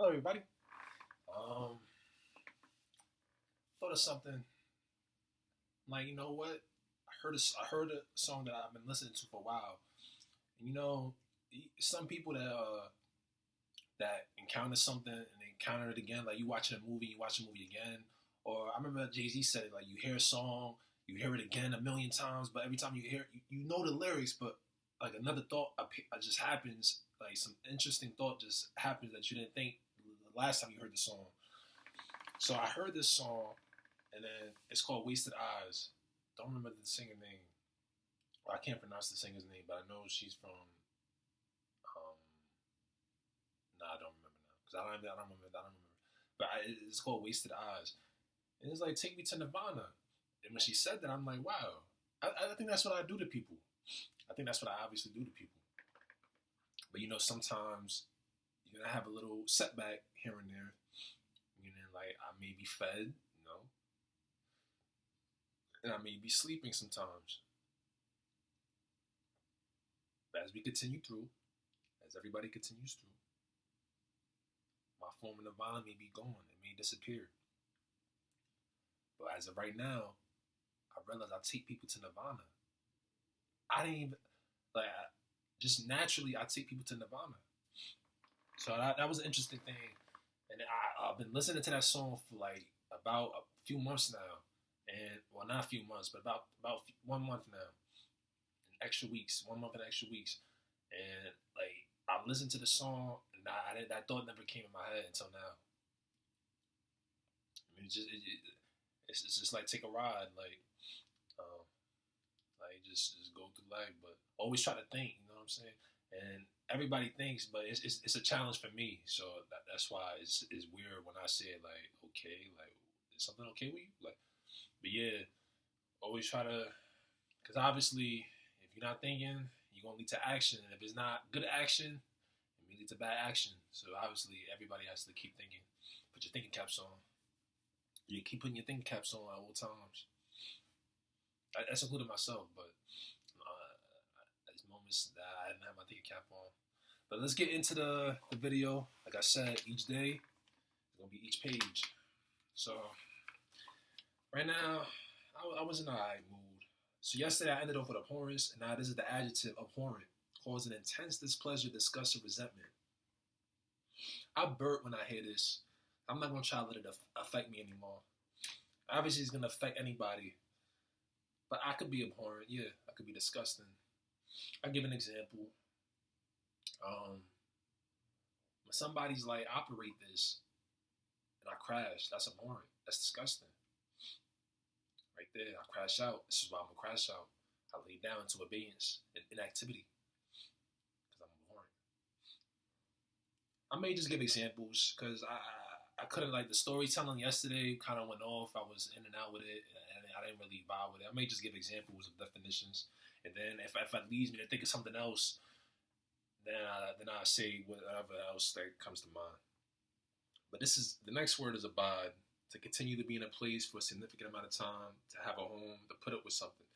Hello, everybody. Thought of something like you know what? I heard a song that I've been listening to for a while, and some people that encounter something and they encounter it again. Like you watching a movie, you watch a movie again, or I remember Jay-Z said it. Like you hear a song, you hear it again a million times, but every time you hear it, you know the lyrics, but like another thought just happens. Like some interesting thought just happens that you didn't think the last time you heard the song. So I heard this song, and then it's called "Wasted Eyes." Don't remember the singer name. Well, I can't pronounce the singer's name, but I know she's from. Um, nah, I don't remember now because I don't remember. I don't remember. But it's called "Wasted Eyes," and it's like take me to Nirvana. And when she said that, I'm like, wow. I think that's what I do to people. I think that's what I obviously do to people. But sometimes you're gonna have a little setback here and there. Like I may be fed, and I may be sleeping sometimes. But as we continue through, as everybody continues through, my form of nirvana may be gone. It may disappear. But as of right now, I realize I take people to nirvana. I didn't even like just naturally I take people to nirvana. So that was an interesting thing, and I've been listening to that song for like about a few months now, and well, not a few months, but about 1 month now, and extra weeks, 1 month and extra weeks, and like I listened to the song, and that thought never came in my head until now. I mean, it's just like take a ride, um, like just go through life, but always try to think. You know what I'm saying? And everybody thinks, but it's a challenge for me. So that's why it's weird when I say it, like okay, like is something okay with you? Like, but yeah, always try to, because obviously if you're not thinking, you're gonna lead to action, and if it's not good action, it may lead to bad action. So obviously everybody has to keep thinking. Put your thinking caps on. You keep putting your thinking caps on at all times. That's including myself, but there's moments that I didn't have my thinking cap on. But let's get into the video. Like I said, each day is gonna be each page. So right now, I was in a high mood. So yesterday I ended off with abhorrence, and now this is the adjective abhorrent, causing intense displeasure, disgust, or resentment. I burp when I hear this. I'm not gonna try to let it affect me anymore. Obviously, it's gonna affect anybody, but I could be abhorrent. Yeah, I could be disgusting. I'll give an example. Um, when somebody's like, operate this, and I crash, that's abhorrent. That's disgusting. Right there, I crash out. This is why I'm gonna crash out. I lay down into abeyance and inactivity because I'm abhorrent. I may just give examples because I couldn't like the storytelling yesterday kind of went off. I was in and out with it, and I didn't really vibe with it. I may just give examples of definitions, and then if it leads me to think of something else, then I say whatever else that comes to mind. But this is the next word is abide. To continue to be in a place for a significant amount of time, to have a home, to put up with something.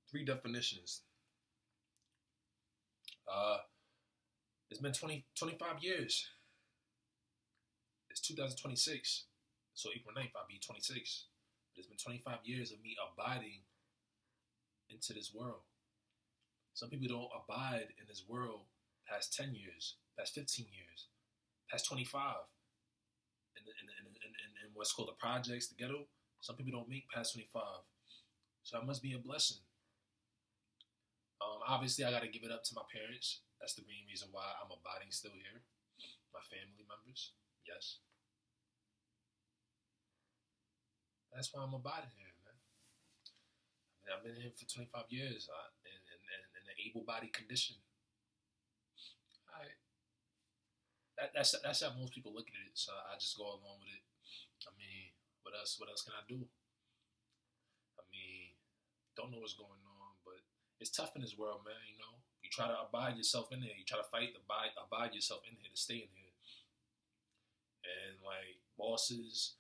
Three definitions. Uh, it's been 25 years. It's 2026. So April 9th, I'll be 26. But it's been 25 years of me abiding into this world. Some people don't abide in this world past 10 years, past 15 years, past 25. In what's called the projects, the ghetto, some people don't make past 25. So that must be a blessing. Obviously, I got to give it up to my parents. That's the main reason why I'm abiding still here. My family members, yes. That's why I'm abiding here, man. I mean, I've been here for 25 years in an able-bodied condition. All right. That's how most people look at it. So I just go along with it. I mean, what else? What else can I do? I mean, don't know what's going on, but it's tough in this world, man. You try to abide yourself in here. You try to fight, abide yourself in here to stay in here. And like bosses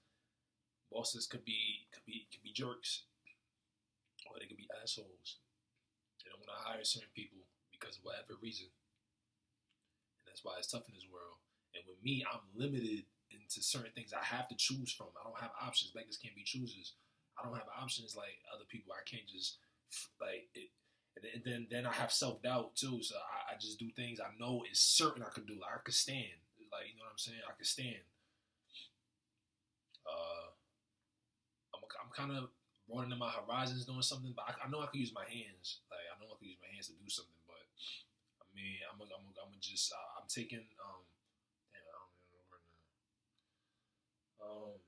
could be jerks, or they could be assholes. They don't want to hire certain people because of whatever reason, and that's why it's tough in this world. And with me, I'm limited into certain things I have to choose from. I don't have options. Beggars can't be choosers. I don't have options like other people. I can't just like it. And then I have self doubt too. So I just do things I know is certain I could do. Like I could stand. Like you know what I'm saying? I could stand. Uh, I'm kind of broadening my horizons doing something, but I know I could use my hands. Like I know I could use my hands to do something, but I mean, I'm just I'm taking damn, I don't even know right now.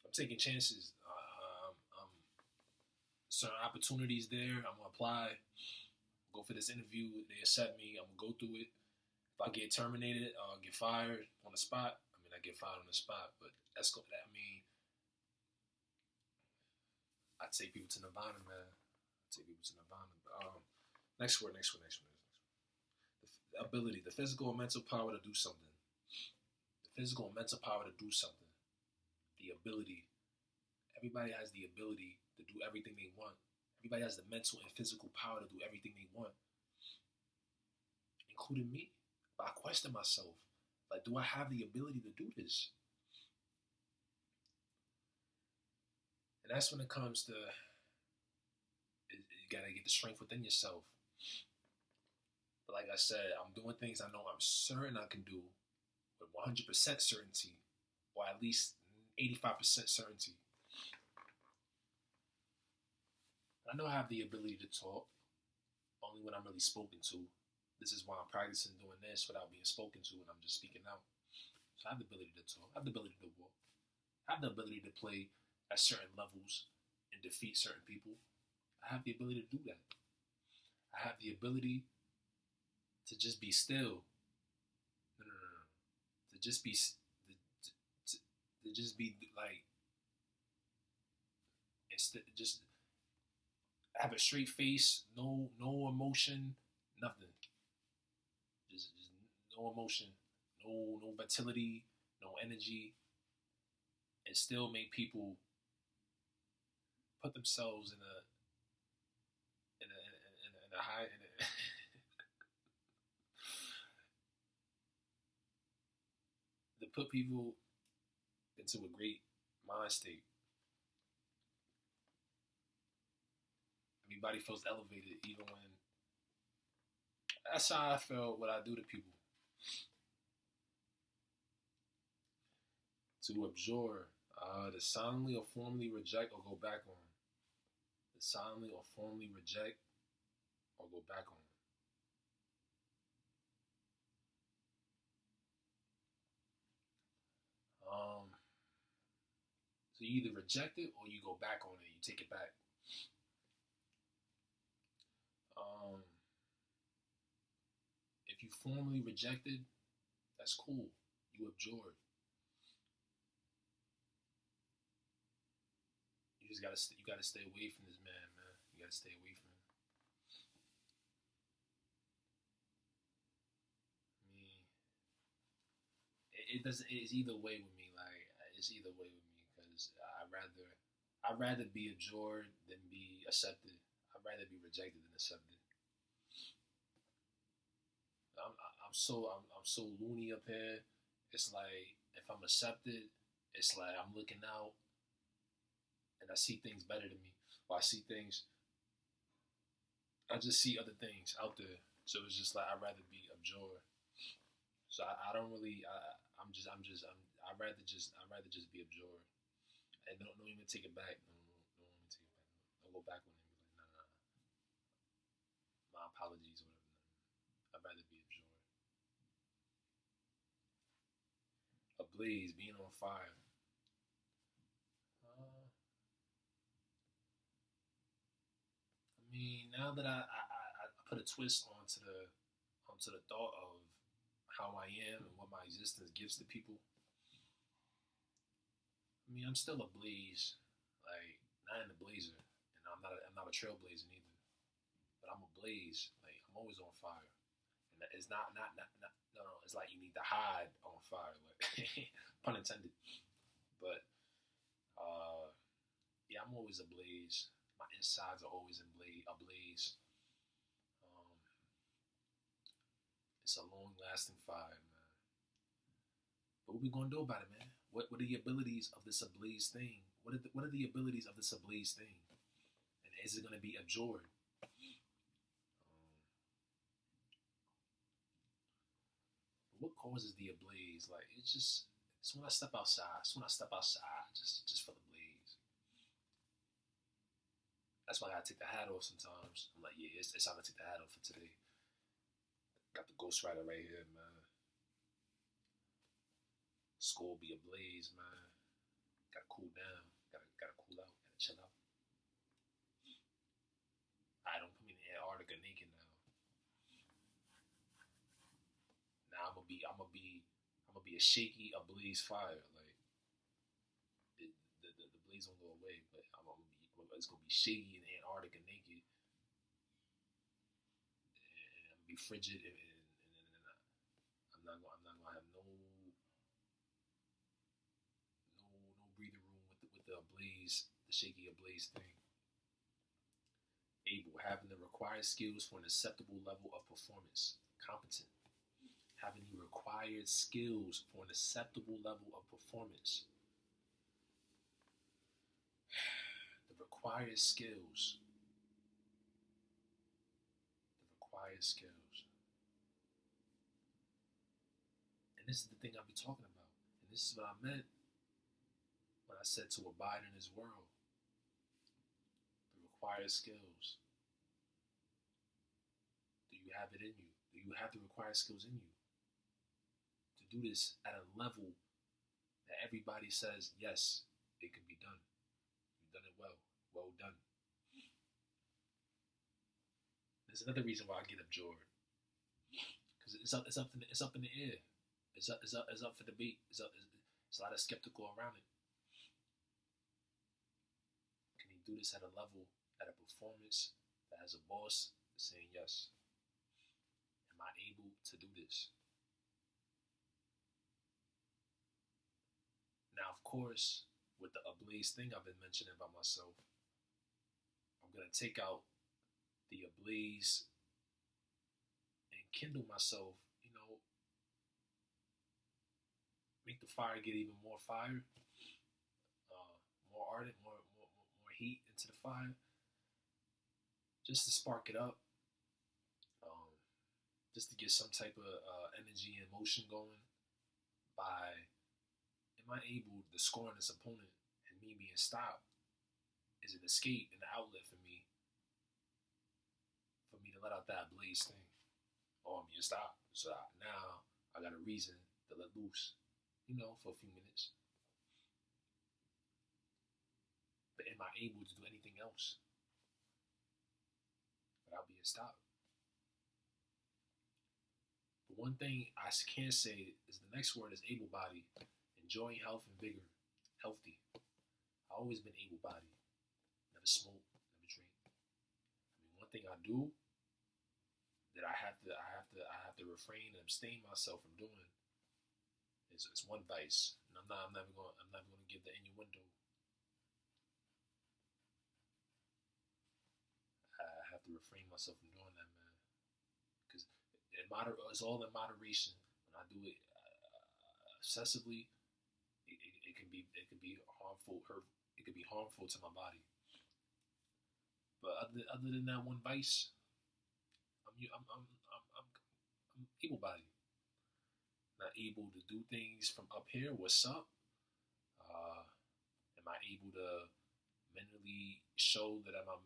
I'm taking chances. Certain opportunities there. I'm gonna apply. Go for this interview. They accept me. I'm gonna go through it. If I get terminated, get fired on the spot. I mean, I get fired on the spot, but that's go. I mean, I take people to Nirvana, man. I take people to Nirvana. Next word. The ability, the physical and mental power to do something. The physical and mental power to do something. The ability. Everybody has the ability to do everything they want. Everybody has the mental and physical power to do everything they want, including me. But I question myself, like, do I have the ability to do this? And that's when it comes to you gotta get the strength within yourself. But like I said, I'm doing things I know I'm certain I can do with 100% certainty, or at least 85% certainty. I know I have the ability to talk, only when I'm really spoken to. This is why I'm practicing doing this without being spoken to, and I'm just speaking out. So I have the ability to talk. I have the ability to walk. I have the ability to play at certain levels and defeat certain people. I have the ability to do that. I have the ability to just be still. No. To just be, to just be like, instead, just have a straight face, no emotion, nothing. Just no emotion, no vitality, no energy, and still make people put themselves in a high to put people into a great mind state. Everybody feels elevated, even when that's how I feel. What I do to people to absorb, to silently or formally reject or go back on. To silently or formally reject or go back on. So you either reject it or you go back on it. You take it back. Um, if you formally rejected, that's cool. You absorb. You gotta stay away from this man, man. You gotta stay away from him. I mean, it doesn't. It's either way with me. Like it's either way with me because I'd rather be absorbed than be accepted. I'd rather be rejected than accepted. I'm so loony up here. It's like if I'm accepted, it's like I'm looking out and I see things better than me. Or I see things. I just see other things out there. So it's just like I'd rather be absorbed. So I don't really. I'd rather just be absorbed and don't even take it back. Don't even take it back. Don't go back on it. Be like, nah, my apologies or whatever. I'd rather be absorbed. Ablaze, being on fire. I mean, now that I put a twist onto the thought of how I am and what my existence gives to people. I mean, I'm still a blaze, like not in the blazer, and I'm not a trailblazer neither. But I'm a blaze, like I'm always on fire, and it's not no. It's like you need to hide on fire, like pun intended. But yeah, I'm always ablaze. My insides are always ablaze. Um, it's a long lasting fire, man. What we gonna do about it, man? What are the abilities of this ablaze thing? What are the abilities of this ablaze thing? And is it gonna be abjured? What causes the ablaze? Like it's when I step outside. It's when I step outside just for the blaze. That's why I gotta take the hat off sometimes. I'm like, yeah, it's time to take the hat off for today. Got the Ghost Rider right here, man. School be ablaze, man. Gotta cool down. Gotta cool out. Gotta chill out. I don't put me in Antarctica naked now. Now I'm gonna be a shaky ablaze fire. Like the blaze won't go away, but it's gonna be shaky in Antarctica naked, and I'm gonna be frigid, and I'm not gonna have no breathing room with the ablaze, the shaky ablaze thing. Able, having the required skills for an acceptable level of performance. Competent, having the required skills for an acceptable level of performance. The required skills. The required skills. And this is the thing I'll be talking about. And this is what I meant when I said to abide in His world. The required skills. Do you have it in you? Do you have the required skills in you to do this at a level that everybody says, yes, it can be done. You've done it well. Well done. There's another reason why I get abjured. Because it's up in the air. It's up for debate. It's a lot of skeptical around it. Can he do this at a level, at a performance that has a boss saying yes? Am I able to do this? Now, of course, with the ablaze thing I've been mentioning about myself, I'm going to take out the ablaze and kindle myself, make the fire get even more fire, more ardent, more heat into the fire, just to spark it up, just to get some type of energy and motion going. Am I able to score on this opponent and me being stopped is an escape and an outlet for me to let out that blaze thing. Oh, I'm being stopped. So now I got a reason to let loose, for a few minutes. But am I able to do anything else without being stopped? But one thing I can say is the next word is able-bodied, enjoying health and vigor, healthy. I've always been able-bodied, never smoked, never drink. One thing I do that I have to refrain and abstain myself from doing is one vice, and I'm never going to give the innuendo. I have to refrain myself from doing that, man, because it's all in moderation. When I do it excessively, it can be harmful. It could be harmful to my body. But other than that one vice, I'm able-bodied. Not able to do things from up here. What's up? Am I able to mentally show that my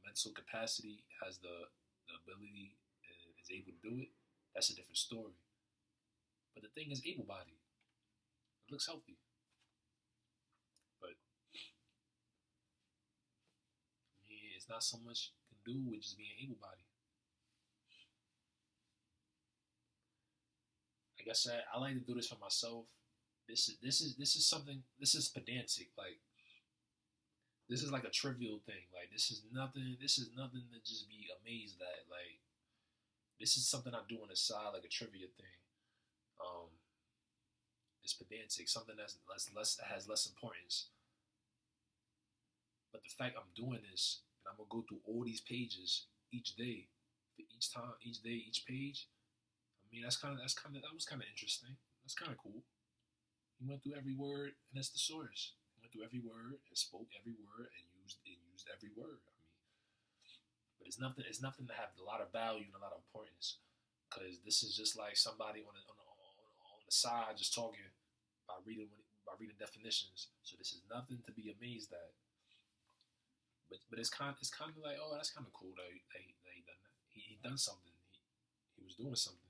mental capacity has the ability and is able to do it? That's a different story. But the thing is able-bodied. It looks healthy. But it's not so much you can do with just being able-bodied. Like I said, I like to do this for myself. This is something. This is pedantic. Like this is like a trivial thing. Like this is nothing. This is nothing to just be amazed at. Like this is something I do on the side, like a trivia thing. It's pedantic. Something that has less importance. But the fact I'm doing this, and I'm gonna go through all these pages each day, each day, each page. I mean, that was kind of interesting. That's kind of cool. He went through every word and it's the source. He went through every word and spoke every word and used every word. I mean, but it's nothing to have a lot of value and a lot of importance, because this is just like somebody on the side just talking by reading definitions. So this is nothing to be amazed at. But it's kind of like, oh, that's kind of cool that he done that. He done something. He was doing something.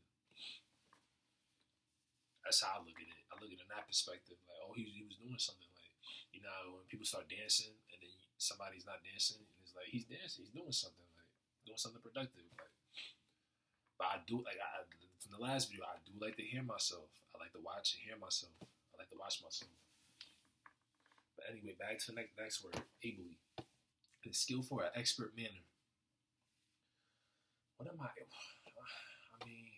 That's how I look at it. I look at it in that perspective. Like, oh, he was doing something. Like, you know, when people start dancing and then somebody's not dancing, and it's like he's dancing, he's doing something, like doing something productive. Like, but I do like from the last video, I do like to hear myself. I like to watch and hear myself. I like to watch myself. But anyway, back to the next word, ably. The skillful or expert manner. What am I? I mean,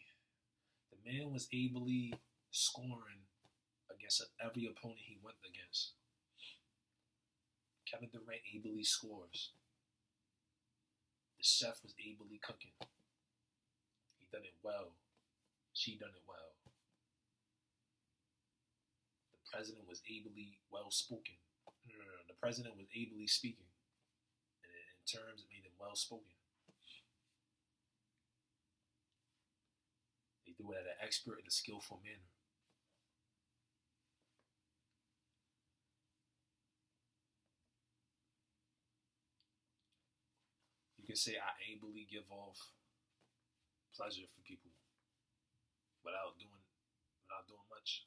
the man was ably scoring against every opponent he went against. Kevin Durant ably scores. The chef was ably cooking. He done it well. She done it well. The president was ably well spoken. No. The president was ably speaking. And in terms, it made him well spoken. They do it at an expert and a skillful manner. You can say I ably give off pleasure for people without doing much.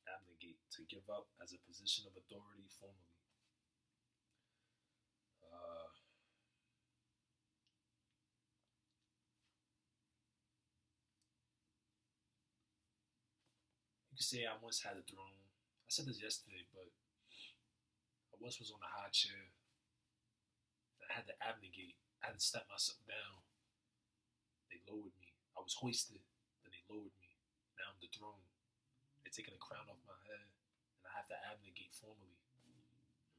Abnegate, to give up as a position of authority formally. You can say I once had a throne. I said this yesterday, but I once was on a high chair. I had to abnegate. I had to step myself down. They lowered me. I was hoisted, then they lowered me. Now I'm the throne. They're taking a crown off my head, and I have to abnegate formally and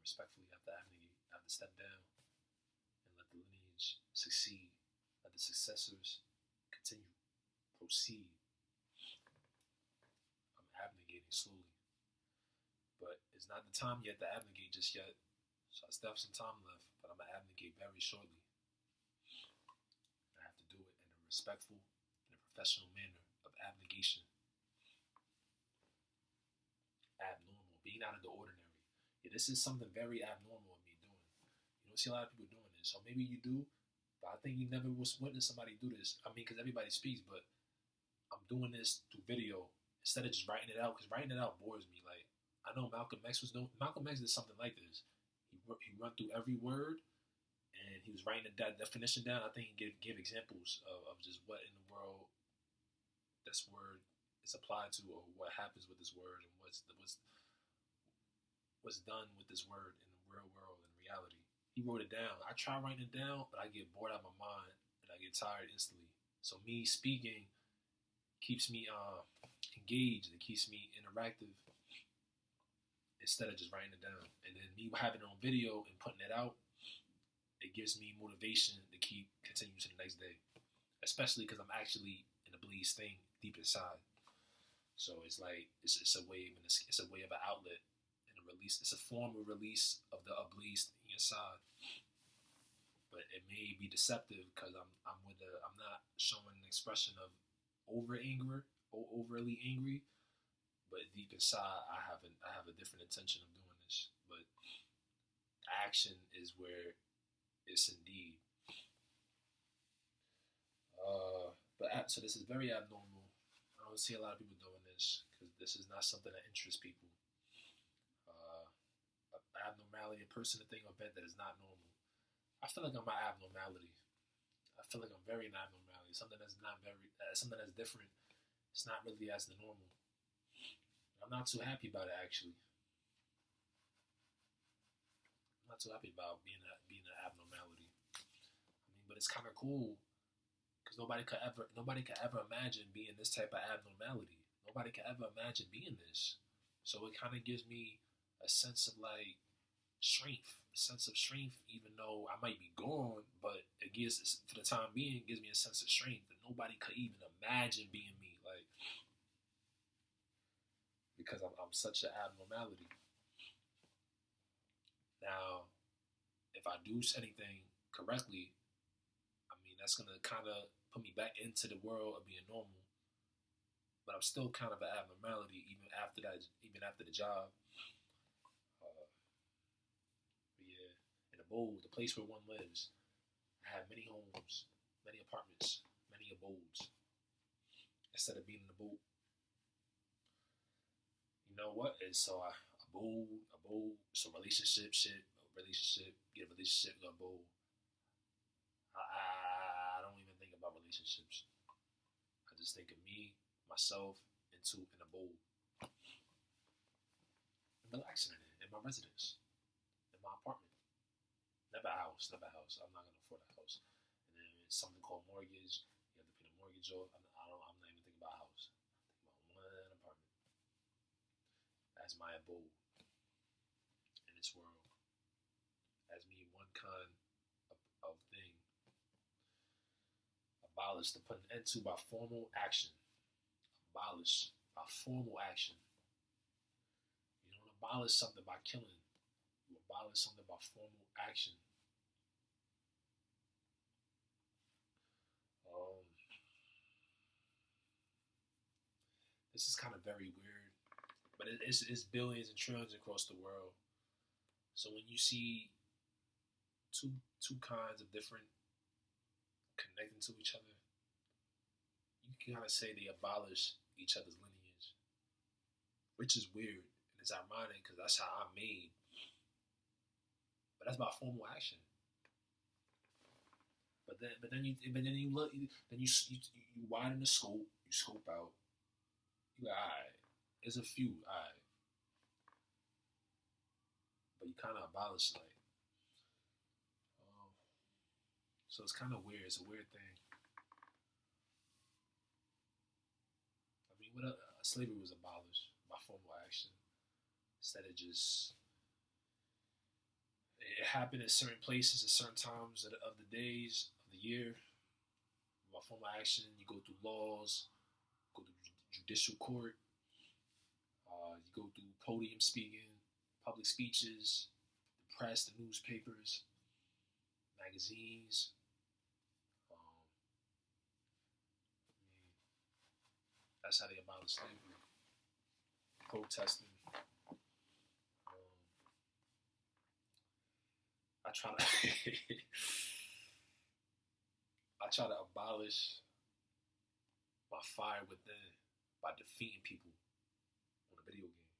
respectfully. I have to abnegate. I have to step down and let the lineage succeed. Let the successors continue, proceed. I'm abnegating slowly, but it's not the time yet to abnegate just yet. So I still have some time left, but I'm gonna abnegate very shortly. I have to do it in a respectful and a professional manner of abnegation. Abnormal, being out of the ordinary. Yeah, this is something very abnormal of me doing. You don't see a lot of people doing this, so maybe you do, but I think you never witnessed somebody do this. I mean, because everybody speaks, but I'm doing this through video instead of just writing it out, because writing it out bores me. Like, I know Malcolm X did something like this. He run through every word, and he was writing that definition down. I think he gave examples of just what in the world this word is applied to, or what happens with this word, and what's done with this word in the real world and reality. He wrote it down. I try writing it down, but I get bored out of my mind and I get tired instantly. So me speaking keeps me engaged. It keeps me interactive instead of just writing it down. And then me having it on video and putting it out, it gives me motivation to keep continuing to the next day. Especially because I'm actually in the Bleeds thing deep inside. So it's like it's a way of an outlet and a release. It's a form of release of the Bleeds thing inside. But it may be deceptive because I'm not showing an expression of overly angry. But deep inside, I have a different intention of doing this. But action is where it's indeed. So this is very abnormal. I don't see a lot of people doing this because this is not something that interests people. Abnormality, a person, a thing, or event that is not normal. I feel like I'm an abnormality. I feel like I'm very an abnormality. Something that's different. It's not really as the normal. I'm not too happy about it, actually. I'm not too happy about being an abnormality. I mean, but it's kind of cool because nobody could ever imagine being this type of abnormality. Nobody could ever imagine being this. So it kind of gives me a sense of like strength, a sense of strength, even though I might be gone, but it gives, for the time being, it gives me a sense of strength that nobody could even imagine being me, like, because I'm such an abnormality. Now, if I do anything correctly, I mean, that's gonna kind of put me back into the world of being normal, but I'm still kind of an abnormality even after that, even after the job. Uh, yeah, in the bowl, the place where one lives, I have many homes, many apartments, many abodes. Instead of being in the boat, you know what? And so abode, so relationship, shit, relationship, get a relationship, go abode. I don't even think about relationships. I just think of me, myself, into an abode, and relaxing in it, in my residence, in my apartment. Never a house, never a house. I'm not gonna afford a house. And then it's something called mortgage. You have to pay the mortgage off. I'm not even thinking about a house. I'm thinking about one apartment as my abode in this world, as me one kind of thing, abolished to put an end to by formal action. Abolish by formal action. You don't abolish something by killing. You abolish something by formal action. Um, this is kind of very weird, but it's billions and trillions across the world. So when you see two kinds of different connecting to each other, you can kind of say they abolish each other's lineage, which is weird and it's ironic because that's how I'm made. But that's by formal action. But then you look, then you widen the scope, you scope out. You like, alright, there's a few, alright, but you kind of abolish like. Um, so it's kind of weird. It's a weird thing. I mean, slavery was abolished by formal action instead of just it happened at certain places at certain times of the days of the year. By formal action, you go through laws, go through judicial court, you go through podium speaking, public speeches, the press, the newspapers, magazines. Um, I mean, that's how they abolished slavery. Protesting. I try to I try to abolish my fire within by defeating people on a video game.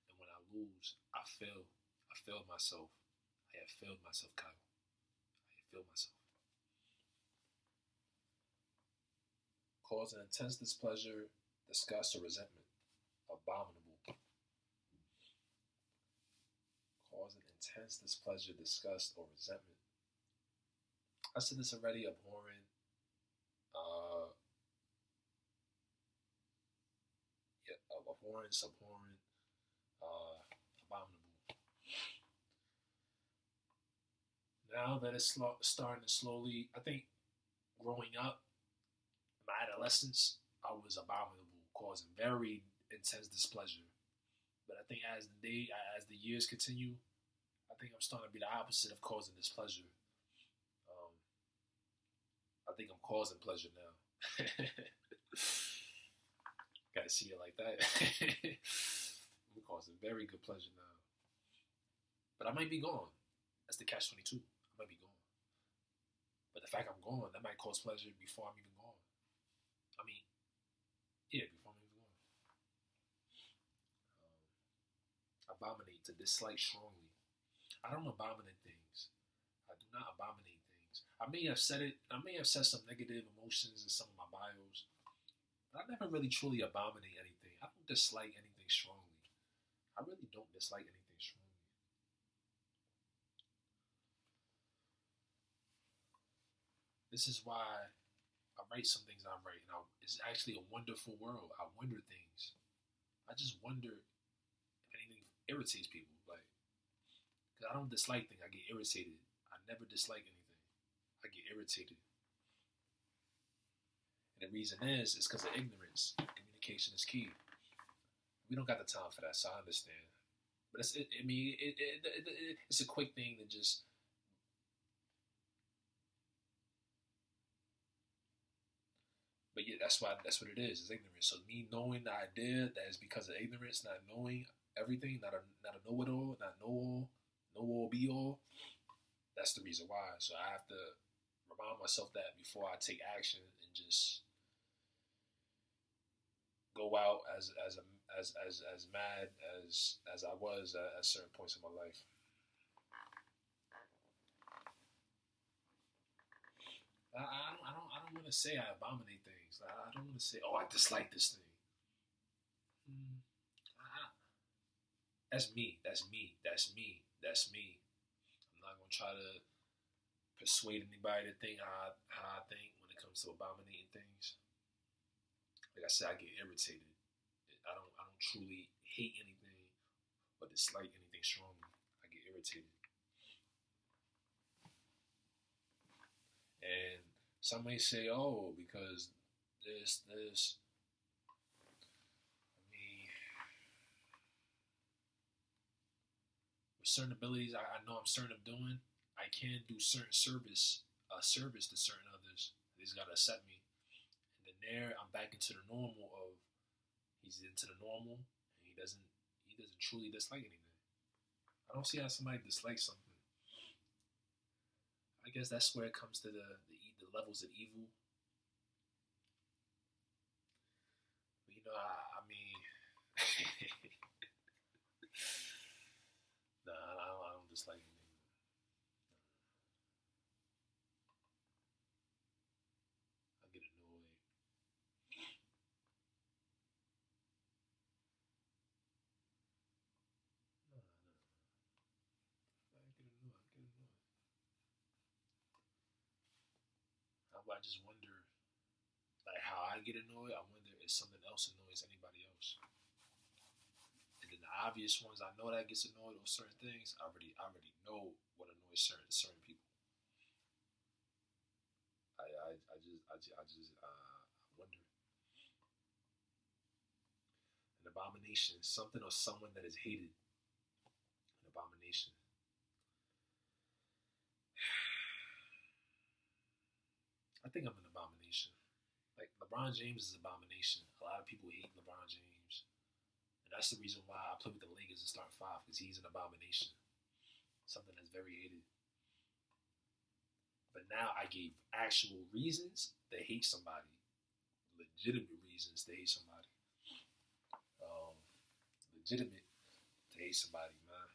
And when I lose, I fail. I failed myself. I have failed myself, Kyle. I have failed myself. Cause an intense displeasure, disgust, or resentment. Abominable. Cause an intense displeasure, disgust, or resentment. I said this already, abhorrent. Uh, yeah, abhorrent, abhorrent, abominable. Now that it's starting to slowly, I think growing up, my adolescence, I was abominable, causing very intense displeasure. But I think as the years continue, I think I'm starting to be the opposite of causing displeasure. Um, I think I'm causing pleasure now. Got to see it like that. I'm causing very good pleasure now. But I might be gone. That's the catch 22. I might be gone. But the fact I'm gone, that might cause pleasure before I'm even gone. I mean, yeah, before I'm even gone. Abominate, to dislike strongly. I don't abominate things. I do not abominate things. I may have said it. I may have said some negative emotions in some of my bios, but I never really truly abominate anything. I don't dislike anything strongly. I really don't dislike anything strongly. This is why I write some things I write. And it's actually a wonderful world. I wonder things. I just wonder if anything irritates people. Like, 'cause I don't dislike things. I get irritated. I never dislike anything. I get irritated. And the reason is because of ignorance. Communication is key. We don't got the time for that, so I understand. But it's a quick thing to just. But yeah, that's what it is. It's ignorance. So me knowing the idea that is because of ignorance, not knowing everything, not a know it all, not know all be all. That's the reason why. So I have to remind myself that before I take action and just go out as mad as I was at certain points in my life. I don't want to say I abominate things. I don't want to say, oh, I dislike this thing. Mm, that's me. That's me. That's me. That's me. I'm not gonna try to persuade anybody to think how I think when it comes to abominating things. Like I said, I get irritated. I don't truly hate anything or dislike anything strongly. I get irritated. And some may say, oh, because this. I mean, with certain abilities I know I'm certain of doing, I can do certain service to certain others. They just gotta accept me. And then there, I'm back into the normal of he's into the normal, and he doesn't truly dislike anything. I don't see how somebody dislikes something. I guess that's where it comes to the levels of evil. But I mean, nah, I don't dislike anything. I get annoyed. Nah, nah, I get annoyed. I get annoyed. I just wonder, like how I get annoyed. I wonder if something else annoys anybody else. And then the obvious ones, I know that gets annoyed with certain things. I already know what annoys certain people. I wonder. An abomination, something or someone that is hated. An abomination. I think I'm an abomination. Like LeBron James is an abomination. A lot of people hate LeBron James, and that's the reason why I play with the Lakers and start five because he's an abomination. Something that's very hated. But now I gave actual reasons to hate somebody, legitimate reasons to hate somebody. Um, Legitimate to hate somebody, man.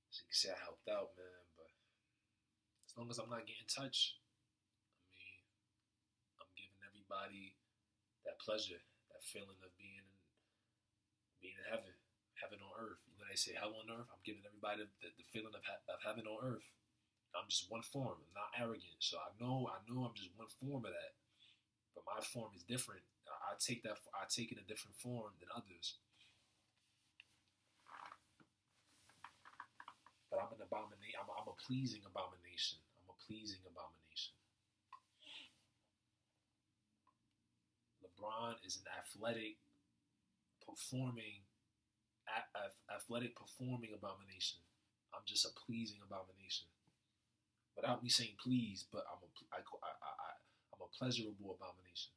So you can say I helped out, man. But as long as I'm not getting touched, I mean, I'm giving everybody that pleasure, that feeling of being in heaven, heaven on earth. You know they say hell on earth. I'm giving everybody the feeling of heaven on earth. I'm just one form. I'm not arrogant, so I know I'm just one form of that. But my form is different. I take that. I take it a different form than others. But I'm an abomination. I'm a pleasing abomination. I'm a pleasing abomination. LeBron is an performing, athletic performing abomination. I'm just a pleasing abomination. Without me saying please, but I'm a pleasurable abomination.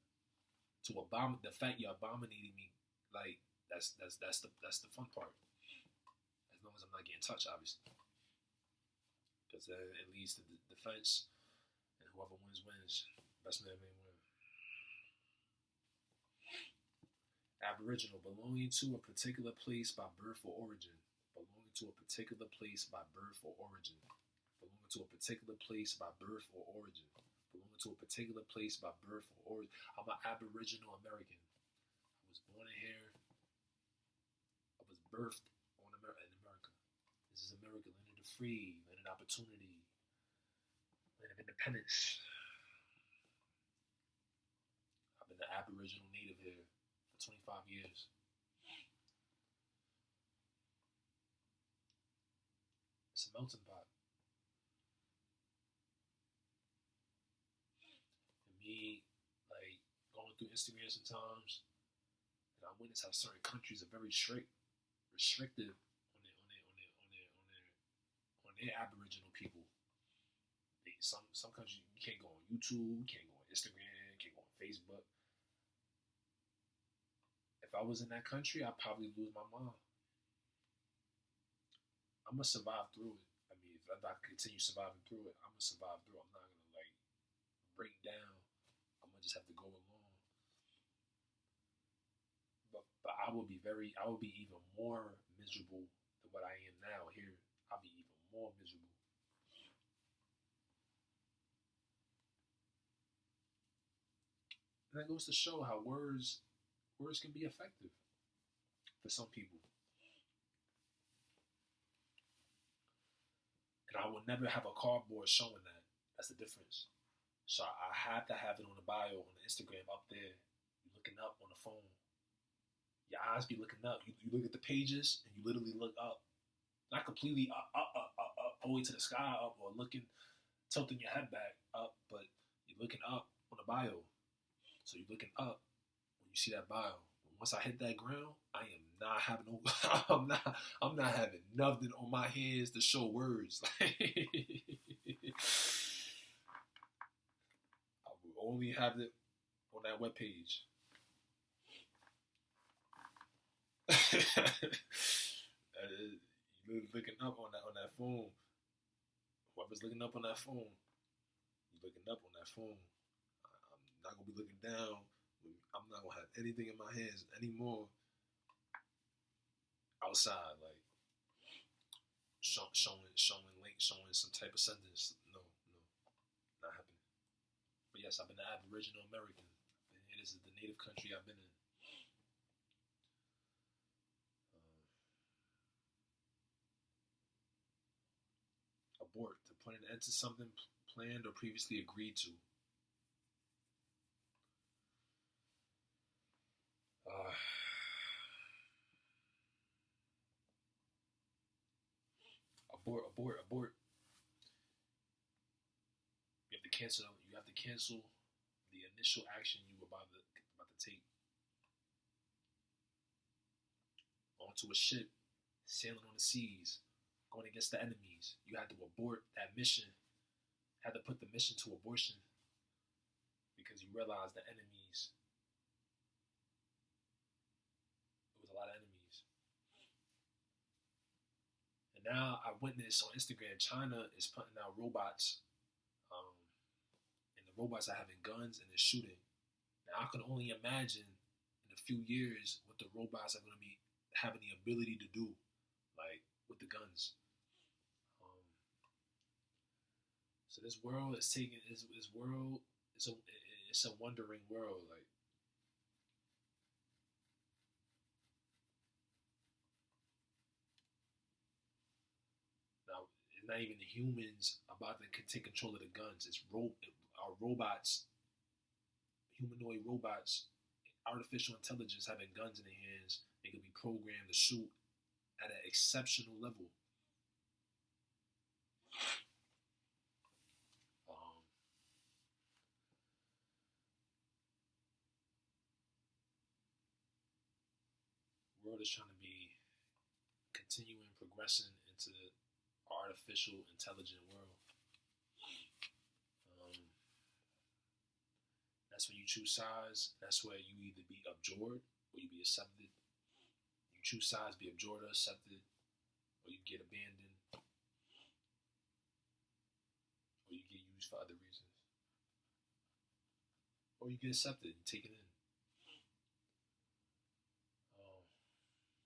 To abominate the fact you're abominating me, like that's the fun part. As long as I'm not getting touched, obviously, because then it leads to the defense, and whoever wins wins. Best man may win. Aboriginal, belonging to a particular place by birth or origin. Belonging to a particular place by birth or origin. Belonging to a particular place by birth or origin. Belonging to a particular place by birth or origin. I'm an Aboriginal American. I was born in here. I was birthed in America. This is America, land of the free, land of opportunity, land of independence. I've been an Aboriginal native here for 25 years. melting pot. And me, like, going through Instagram sometimes, and I witness how certain countries are very restrictive on their Aboriginal people. Some countries you can't go on YouTube, you can't go on Instagram, you can't go on Facebook. If I was in that country, I'd probably lose my mind. I'm gonna survive through it. I mean, if I continue surviving through it, I'm gonna survive through it. I'm not gonna like break down. I'm gonna just have to go along. But I will be even more miserable than what I am now. Here, I'll be even more miserable. And that goes to show how words can be effective for some people. And I will never have a cardboard showing that. That's the difference. So I have to have it on the bio on the Instagram up there. You looking up on the phone. Your eyes be looking up. You look at the pages and you literally look up. Not completely up, all the way to the sky up or looking, tilting your head back up, but you're looking up on the bio. So you're looking up when you see that bio. Once I hit that ground, I am not having no. I'm not having nothing on my hands to show words. I will only have it on that webpage. You looking up on that phone. Whoever's looking up on that phone, you looking up on that phone. I'm not gonna be looking down. I'm not gonna have anything in my hands anymore outside, like showing links, showing some type of sentence. No, not happening. But yes, I've been an Aboriginal American. This is the native country I've been in. Abort to put an end to something planned or previously agreed to. Uh, abort. You have to cancel. You have to cancel the initial action you were about to take. Onto a ship, sailing on the seas, going against the enemies. You had to abort that mission. Had to put the mission to abortion because you realized the enemies. It was a lot of enemies. And now I witnessed on Instagram, China is putting out robots, and the robots are having guns and they're shooting. Now I can only imagine in a few years what the robots are going to be having the ability to do, like with the guns. Um, so this world is taking this world. It's a wondering world. Like now, it's not even the humans about to take control of the guns. Our robots, humanoid robots, artificial intelligence having guns in their hands. They can be programmed to shoot at an exceptional level. Um, the world is trying to be continuing progressing into artificial intelligent world. Um, that's when you choose sides. That's where you either be abjured or you be accepted. You choose sides, be abjured or accepted, or you get abandoned, or you get used for other reasons, or you get accepted and taken in. Um,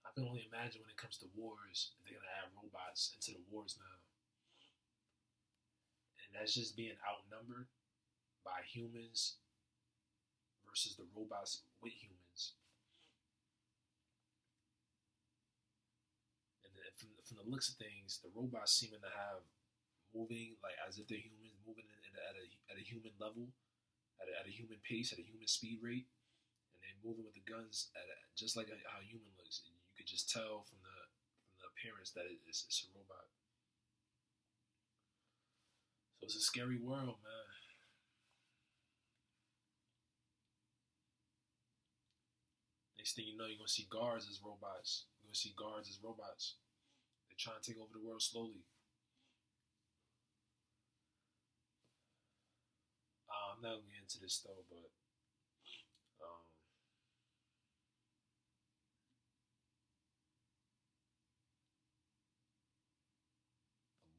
I can only imagine when it comes to wars, if they're gonna add robots into the wars now, and that's just being outnumbered by humans versus the robots with humans. And then from the looks of things, the robots seeming to have moving like as if they're humans, moving at a human level, at a human pace, at a human speed rate, and they're moving with the guns just like how a human looks. And you could just tell from the appearance that it's a robot. So it's a scary world, man. Next thing you know, you're gonna see guards as robots. You're gonna see guards as robots. They're trying to take over the world slowly. I'm not gonna get into this though, but um,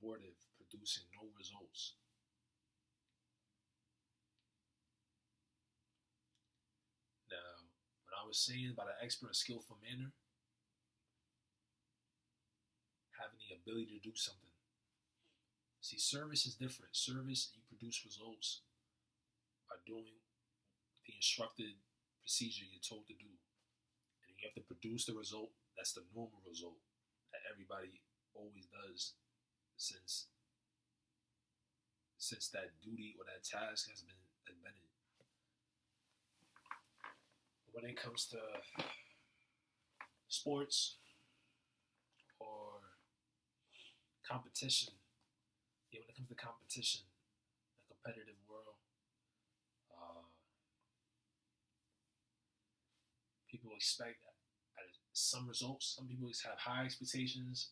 abortive, producing no results. Now, when I was saying about an expert and skillful manner, having the ability to do something. See, service is different. Service, you produce results by doing the instructed procedure you're told to do. And you have to produce the result. That's the normal result that everybody always does since that duty or that task has been invented. When it comes to sports or competition, yeah, when it comes to competition, the competitive world, uh, people expect some results. Some people have high expectations,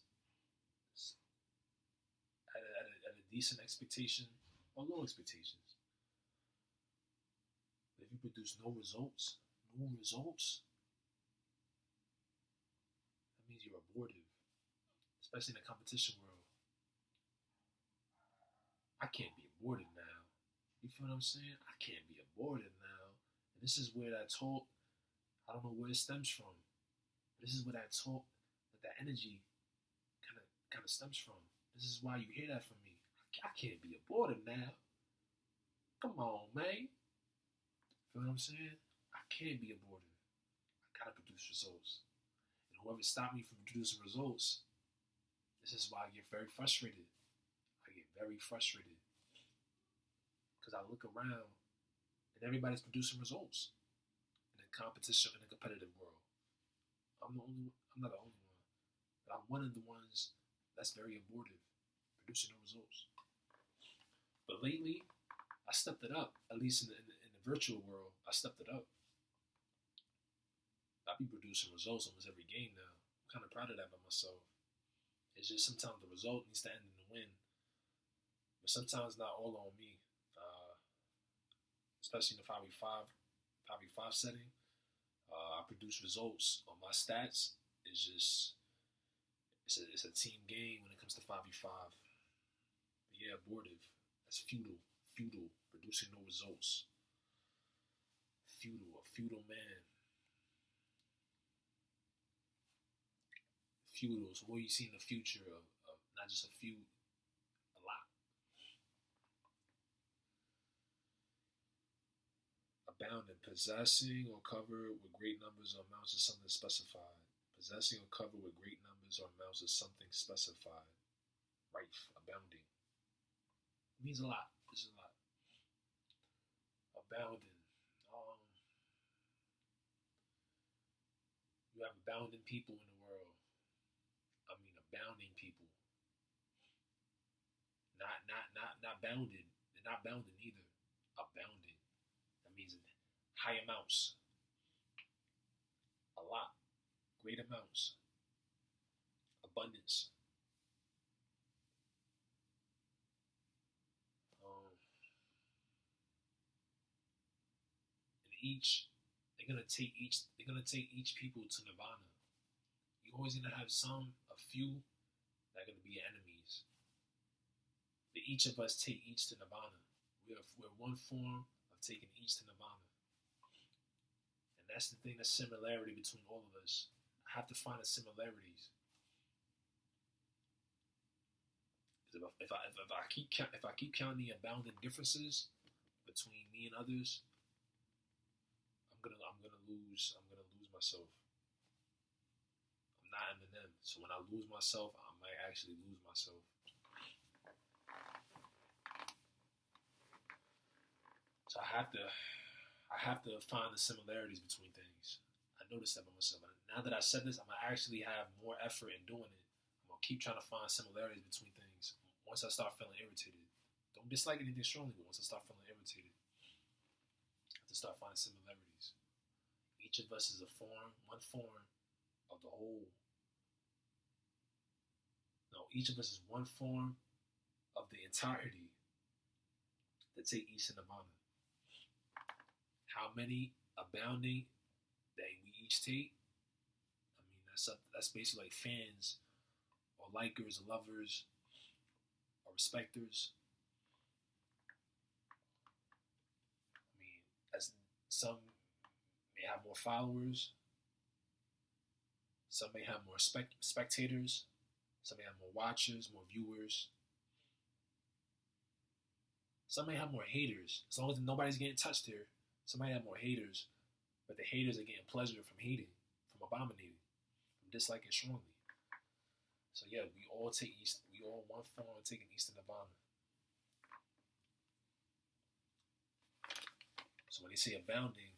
at a decent expectation, or low expectations. But if you produce no results, that means you're abortive, especially in the competition world. I can't be abortive now. You feel what I'm saying? I can't be abortive now. And this is where that talk, I don't know where it stems from. But this is where that talk, that energy kind of stems from. This is why you hear that from me. I can't be abortive now. Come on, man. Feel what I'm saying? I can't be abortive. I gotta produce results. And whoever stopped me from producing results, this is why I get very frustrated. I get very frustrated because I look around and everybody's producing results in the competition in the competitive world. I'm not the only one, but I'm one of the ones that's very abortive, producing no results. But lately, I stepped it up. At least in the virtual world, I stepped it up. I be producing results almost every game now. I'm kind of proud of that by myself. It's just sometimes the result needs to end in the win, but sometimes not all on me. Especially in the 5v5 setting, I produce results on my stats. It's just it's a team game when it comes to 5v5. But yeah, abortive. That's feudal, producing no results. A feudal man. Feudal. So what you see in the future of not just a few, a lot. Abound in possessing or cover with great numbers or amounts of something specified. Possessing or cover with great numbers or amounts of something specified. Rife, abounding. It means a lot. This is a lot. Abounding. Um, you have abounding people in the world. I mean, abounding people. Not bounded. They're not bounded either. Abounding. That means high amounts. A lot. Great amounts. Abundance. And they're gonna take each people to nirvana. You're always gonna have a few that are gonna be your enemies. But each of us take each to nirvana. We're one form of taking each to nirvana. And that's the thing, the similarity between all of us. I have to find the similarities. If I keep counting the abounding differences between me and others, I'm gonna lose myself. I'm not Eminem, so when I lose myself, I might actually lose myself. So I have to find the similarities between things. I noticed that by myself. Now that I said this, I'm gonna actually have more effort in doing it. I'm gonna keep trying to find similarities between things. Once I start feeling irritated, Don't dislike anything strongly, but once I start feeling irritated, I have to start finding similarities. Each of us is a form, one form of the whole. No, each of us is one form of the entirety that take East and Nirvana. How many abounding that we each take? I mean, that's basically like fans or likers or lovers or respecters. I mean, as some may have more followers, some may have more spectators, some may have more watchers, more viewers. Some may have more haters. As long as nobody's getting touched here, some might have more haters, but the haters are getting pleasure from hating, from abominating, from disliking strongly. So yeah, we all take East. We all one form of taking East and Nirvana. So when they say abounding,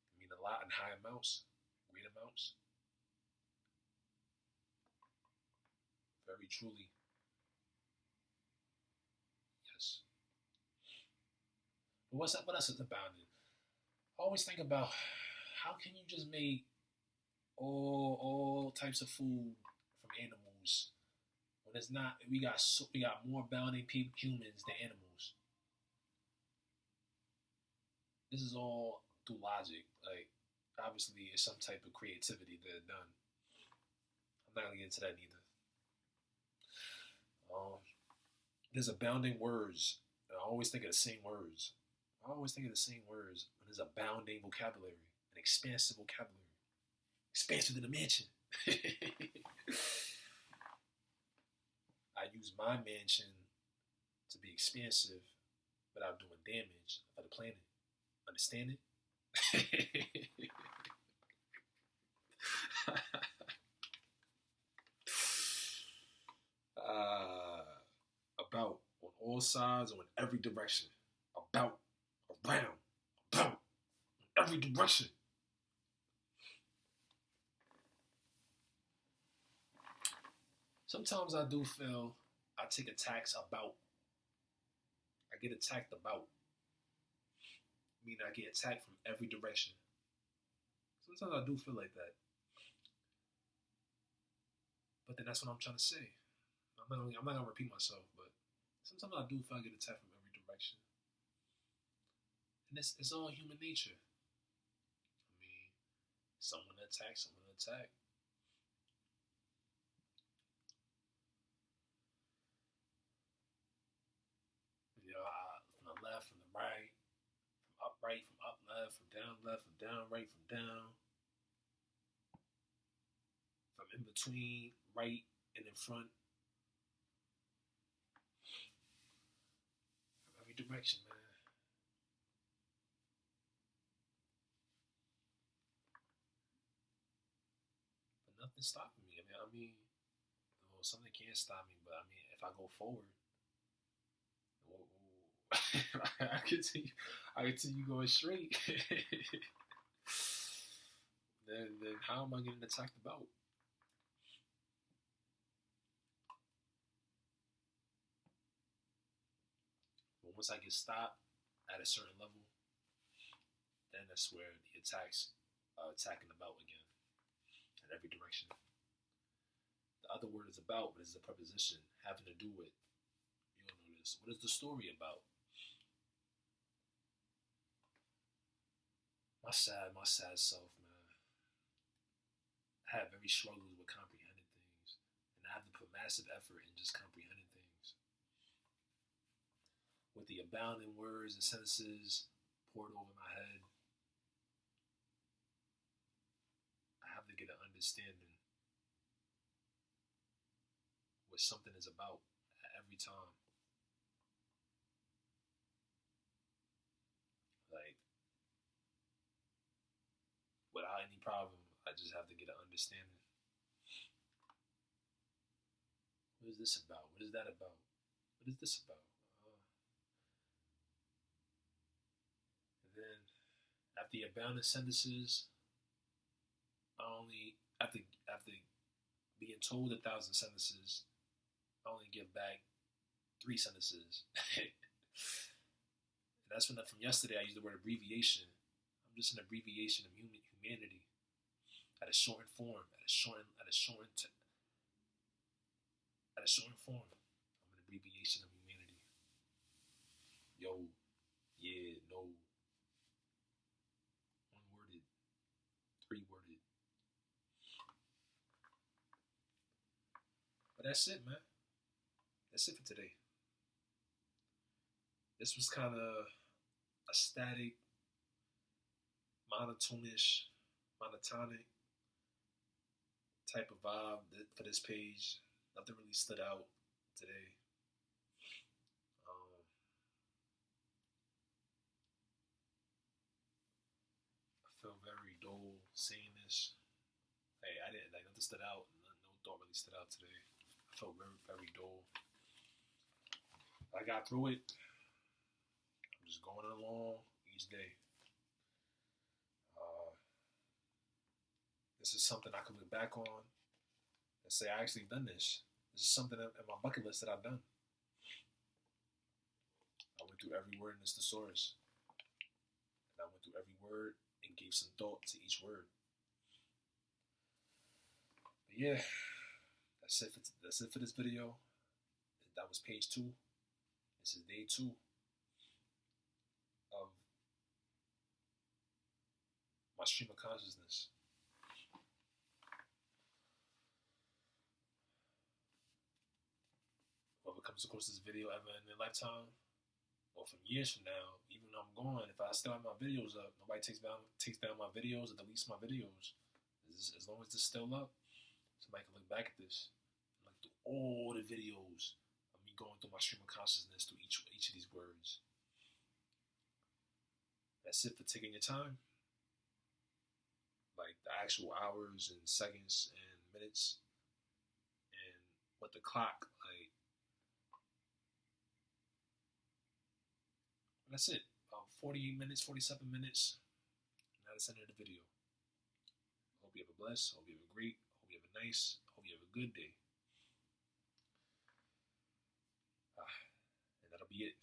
I mean a lot in high amounts, great amounts. Very truly, yes. But what else is abounding? I always think about how can you just make all types of food from animals when it's not we got more abounding humans than animals. This is all through logic. Like obviously it's some type of creativity that is done. I'm not gonna get into that either. There's abounding words. And I always think of the same words. I always think of the same words, but there's abounding vocabulary, an expansive vocabulary. Expansive in a mansion. I use my mansion to be expansive without doing damage for the planet. Understand it? About on all sides or in every direction. About, around, about, in every direction. Sometimes I do feel I take attacks about. I get attacked about. Meaning I get attacked from every direction. Sometimes I do feel like that. But then that's what I'm trying to say. I'm not gonna repeat myself, but sometimes I do feel I get attacked from every direction. And it's all human nature. I mean, someone attack, someone attack. You know, from the left, from the right, from up right, from up left, from down right, from down, from in between, right and in front. From every direction, man. But nothing's stopping me. Well, something can't stop me, but I mean, if I go forward, I continue going straight. then how am I getting attacked about? But once I get stopped at a certain level, then that's where the attacks are attacking about again in every direction. The other word is about, but it's a preposition having to do with. You don't know this. What is the story about? My sad self, man. I have very struggles with comprehending things, and I have to put massive effort in just comprehending things. With the abounding words and sentences poured over my head, I have to get an understanding what something is about at every time. Like, without any problem, I just have to get an understanding. What is this about? What is that about? What is this about? And then, after the abounding sentences, I only after being told 1,000 sentences, I only give back 3 sentences. And that's from yesterday. I used the word abbreviation. I'm just an abbreviation of humanity at a shortened form, at a shortened form. I'm an abbreviation of humanity. Yo, yeah, no, one worded, 3 worded. But that's it, man. That's it for today. This was kind of a static, monotonic type of vibe for this page. Nothing really stood out today. I feel very dull seeing this. Hey, I didn't like nothing stood out. No thought really stood out today. I felt very, very dull. I got through it. I'm just going along each day. This is something I can look back on and say I actually done this. This is something in my bucket list that I've done. I went through every word in this thesaurus. And I went through every word and gave some thought to each word. But yeah, that's it for this video. That was page 2. This is day 2 of my stream of consciousness. Whoever comes across this video ever in their lifetime, or from years from now, even though I'm gone, if I still have my videos up, nobody takes down my videos or deletes my videos. As long as it's still up, somebody can look back at this and look through all the videos of me going through my stream of consciousness through each of these words. That's it for taking your time. Like the actual hours and seconds and minutes and what the clock, like. That's it. About 48 minutes, 47 minutes. Now that's the end of the video. Hope you have a blessed, hope you have a great, hope you have a nice, hope you have a good day. And that'll be it.